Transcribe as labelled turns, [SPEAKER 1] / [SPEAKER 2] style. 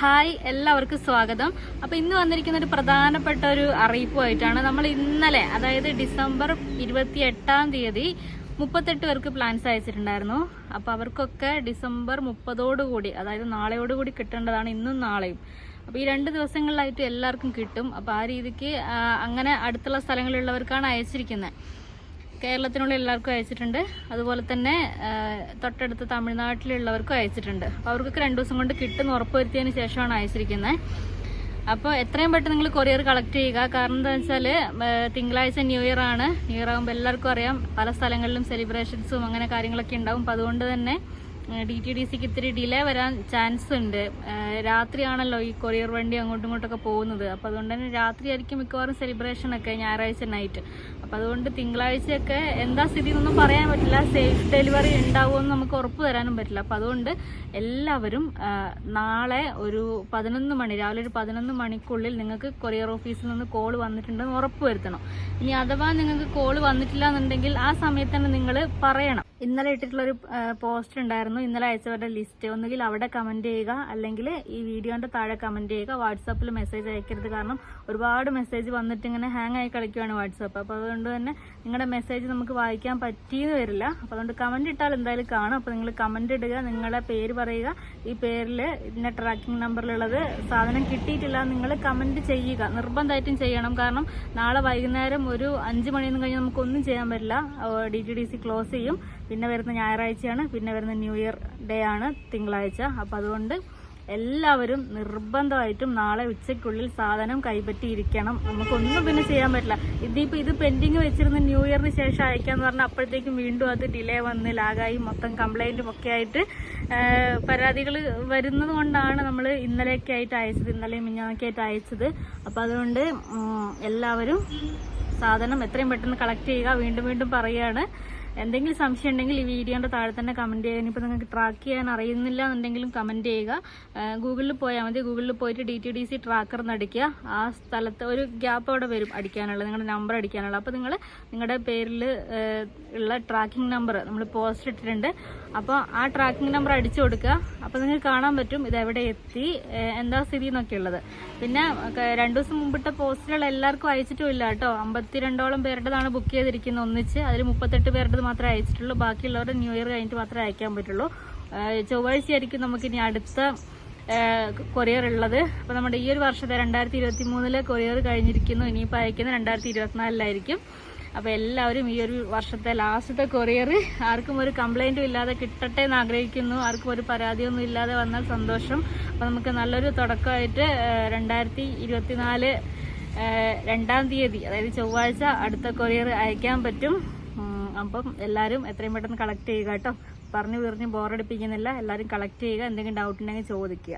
[SPEAKER 1] Hi, എല്ലാവർക്കും സ്വാഗതം. അപ്പോൾ ഇന്ന് വന്നിരിക്കുന്ന ഒരു പ്രധാനപ്പെട്ട ഒരു അറിയിപ്പുമായിട്ടാണ്. നമ്മൾ ഇന്നലെ, അതായത് ഡിസംബർ 28-ാം തീയതി 38 പേർക്ക് പ്ലാൻസ് അയച്ചിട്ടുണ്ടായിരുന്നു. അപ്പോൾ അവർക്കൊക്കെ ഡിസംബർ 30-ഓടുകൂടി, അതായത് നാളെയോടുകൂടി കിട്ടേണ്ടതാണ്, ഇന്നും നാളെയും. അപ്പോൾ ഈ 2 ദിവസങ്ങളിലായിട്ട് എല്ലാവർക്കും കിട്ടും. അപ്പോൾ ആ രീതിക്ക് അങ്ങനെ അടുത്തുള്ള സ്ഥലങ്ങളിലുള്ളവർക്കാണ് അയച്ചിരിക്കുന്നത്. കേരളത്തിനുള്ള എല്ലാവർക്കും അയച്ചിട്ടുണ്ട്. അതുപോലെ തന്നെ തൊട്ടടുത്ത് തമിഴ്നാട്ടിലുള്ളവർക്കും അയച്ചിട്ടുണ്ട്. അപ്പോൾ അവർക്കൊക്കെ 2 ദിവസം കൊണ്ട് കിട്ടുമെന്ന് ഉറപ്പുവരുത്തിയതിന് ശേഷമാണ് അയച്ചിരിക്കുന്നത്. അപ്പോൾ എത്രയും പെട്ടെന്ന് നിങ്ങൾ കൊറിയർ കളക്ട് ചെയ്യുക. കാരണം എന്താ വെച്ചാൽ തിങ്കളാഴ്ച ന്യൂ ഇയർ ആണ്. ന്യൂ ഇയർ ആകുമ്പോൾ എല്ലാവർക്കും അറിയാം, പല സ്ഥലങ്ങളിലും സെലിബ്രേഷൻസും അങ്ങനെ കാര്യങ്ങളൊക്കെ ഉണ്ടാവും. അപ്പോൾ അതുകൊണ്ട് തന്നെ DTDCക്ക് ഇത്തിരി ഡിലേ വരാൻ ചാൻസ് ഉണ്ട്. രാത്രിയാണല്ലോ ഈ കൊറിയർ വണ്ടി അങ്ങോട്ടും ഇങ്ങോട്ടൊക്കെ പോകുന്നത്. അപ്പോൾ അതുകൊണ്ട് തന്നെ രാത്രിയായിരിക്കും മിക്കവാറും സെലിബ്രേഷനൊക്കെ, ഞായറാഴ്ച നൈറ്റ്. അപ്പോൾ അതുകൊണ്ട് തിങ്കളാഴ്ചയൊക്കെ എന്താ സ്ഥിതി എന്നൊന്നും പറയാൻ പറ്റില്ല. സേഫ് ഡെലിവറി ഉണ്ടാവുമെന്ന് നമുക്ക് ഉറപ്പ് തരാനും പറ്റില്ല. അപ്പോൾ അതുകൊണ്ട് എല്ലാവരും നാളെ ഒരു 11 മണി, രാവിലെ ഒരു 11 മണിക്കുള്ളിൽ നിങ്ങൾക്ക് കൊറിയർ ഓഫീസിൽ നിന്ന് കോൾ വന്നിട്ടുണ്ടെന്ന് ഉറപ്പ് വരുത്തണം. ഇനി അഥവാ നിങ്ങൾക്ക് കോൾ വന്നിട്ടില്ല എന്നുണ്ടെങ്കിൽ ആ സമയത്ത് തന്നെ നിങ്ങൾ പറയണം. ഇന്നലെ ഇട്ടിട്ടുള്ളൊരു പോസ്റ്റ് ഉണ്ടായിരുന്നു, ഇന്നലെ അയച്ചവരുടെ ലിസ്റ്റ്. ഒന്നുകിൽ അവിടെ കമന്റ് ചെയ്യുക, അല്ലെങ്കിൽ ഈ വീഡിയോന്റെ താഴെ കമന്റ് ചെയ്യുക. വാട്സാപ്പിൽ മെസ്സേജ് അയക്കരുത്. കാരണം ഒരുപാട് മെസ്സേജ് വന്നിട്ട് ഇങ്ങനെ ഹാങ് ആയി കളിക്കുകയാണ് വാട്സാപ്പ്. അപ്പോൾ അതുകൊണ്ട് തന്നെ നിങ്ങളുടെ മെസ്സേജ് നമുക്ക് വായിക്കാൻ പറ്റിയെന്ന് വരില്ല. അപ്പോൾ അതുകൊണ്ട് കമന്റ് ഇട്ടാൽ എന്തായാലും കാണും. അപ്പോൾ നിങ്ങൾ കമന്റ് ഇടുക, നിങ്ങളുടെ പേര് പറയുക, ഈ പേരിൽ ഇന്ന ട്രാക്കിംഗ് നമ്പറിലുള്ളത് സാധനം കിട്ടിയിട്ടില്ല നിങ്ങൾ കമന്റ് ചെയ്യുക. നിർബന്ധമായിട്ടും ചെയ്യണം. കാരണം നാളെ വൈകുന്നേരം ഒരു 5 മണിയൊന്നും കഴിഞ്ഞ് നമുക്കൊന്നും ചെയ്യാൻ പറ്റില്ല. DTDC ക്ലോസ് ചെയ്യും. പിന്നെ വരുന്ന ഞായറാഴ്ചയാണ്, പിന്നെ വരുന്ന ന്യൂ ഇയർ ഡേ ആണ് തിങ്കളാഴ്ച. അപ്പം അതുകൊണ്ട് എല്ലാവരും നിർബന്ധമായിട്ടും നാളെ ഉച്ചയ്ക്കുള്ളിൽ സാധനം കൈപ്പറ്റിയിരിക്കണം. നമുക്കൊന്നും പിന്നെ ചെയ്യാൻ പറ്റില്ല. ഇത് പെൻഡിങ് വെച്ചിരുന്ന ന്യൂ ഇയറിന് ശേഷം അയക്കാന്ന് പറഞ്ഞാൽ അപ്പോഴത്തേക്കും വീണ്ടും അത് ഡിലേ വന്ന് ലാഗായി മൊത്തം കംപ്ലൈൻറ്റും ഒക്കെ ആയിട്ട് പരാതികൾ വരുന്നത് കൊണ്ടാണ് നമ്മൾ ഇന്നലെയൊക്കെ ആയിട്ട് അയച്ചത്, ഇന്നലെയും മിഞ്ഞാന്നൊക്കെ ആയിട്ട് അയച്ചത്. അപ്പം അതുകൊണ്ട് എല്ലാവരും സാധനം എത്രയും പെട്ടെന്ന് കളക്ട് ചെയ്യുക. വീണ്ടും വീണ്ടും പറയുകയാണ്. എന്തെങ്കിലും സംശയം ഉണ്ടെങ്കിൽ ഈ വീഡിയോന്റെ താഴെ തന്നെ കമന്റ് ചെയ്യുക. ഇനിയിപ്പോൾ നിങ്ങൾക്ക് ട്രാക്ക് ചെയ്യാൻ അറിയുന്നില്ല എന്നുണ്ടെങ്കിലും കമന്റ് ചെയ്യുക. ഗൂഗിളിൽ പോയാൽ മതി. ഗൂഗിളിൽ പോയിട്ട് DTDC ട്രാക്കർ എന്ന് അടിക്കുക. ആ സ്ഥലത്ത് ഒരു ഗ്യാപ്പ് അവിടെ വരും അടിക്കാനുള്ളത്, നിങ്ങളുടെ നമ്പർ അടിക്കാനുള്ളത്. അപ്പോൾ നിങ്ങൾ നിങ്ങളുടെ പേരിൽ ഉള്ള ട്രാക്കിംഗ് നമ്പർ നമ്മൾ പോസ്റ്റ് ഇട്ടിട്ടുണ്ട്. അപ്പോൾ ആ ട്രാക്കിംഗ് നമ്പർ അടിച്ചു കൊടുക്കുക. അപ്പോൾ നിങ്ങൾക്ക് കാണാൻ പറ്റും ഇതെവിടെ എത്തി, എന്താ സ്ഥിതി എന്നൊക്കെ ഉള്ളത്. പിന്നെ 2 ദിവസം മുമ്പിട്ട പോസ്റ്റുകൾ എല്ലാവർക്കും അയച്ചിട്ടും ഇല്ല കേട്ടോ. 52ഓളം പേരുടേതാണ് ബുക്ക് ചെയ്തിരിക്കുന്നത് ഒന്നിച്ച്. അതിൽ 38 പേരുടെ മാത്രമേ അയച്ചിട്ടുള്ളൂ. ബാക്കിയുള്ളവരുടെ ന്യൂ ഇയർ കഴിഞ്ഞിട്ട് മാത്രമേ അയക്കാൻ പറ്റുള്ളൂ. ചൊവ്വാഴ്ചയായിരിക്കും നമുക്കിനി അടുത്ത കൊറിയർ ഉള്ളത്. അപ്പോൾ നമ്മുടെ ഈ ഒരു വർഷത്തെ 2023 കൊറിയർ കഴിഞ്ഞിരിക്കുന്നു. ഇനിയിപ്പോൾ അയക്കുന്നത് 2024 അപ്പോൾ എല്ലാവരും ഈ ഒരു വർഷത്തെ ലാസ്റ്റത്തെ കൊറിയർ ആർക്കും ഒരു കംപ്ലൈൻറ്റും ഇല്ലാതെ കിട്ടട്ടെ എന്ന് ആഗ്രഹിക്കുന്നു. ആർക്കും ഒരു പരാതിയൊന്നും ഇല്ലാതെ വന്നാൽ സന്തോഷം. അപ്പോൾ നമുക്ക് നല്ലൊരു തുടക്കമായിട്ട് 2024 2-ാം തീയതി, അതായത് ചൊവ്വാഴ്ച അടുത്ത കൊറിയർ അയക്കാൻ പറ്റും. അപ്പം എല്ലാവരും എത്രയും പെട്ടെന്ന് കളക്ട് ചെയ്യുക കേട്ടോ. പറഞ്ഞു ബോറടിപ്പിക്കുന്നില്ല. എല്ലാവരും കളക്ട് ചെയ്യുക. എന്തെങ്കിലും ഡൗട്ട് ഉണ്ടെങ്കിൽ ചോദിക്കുക.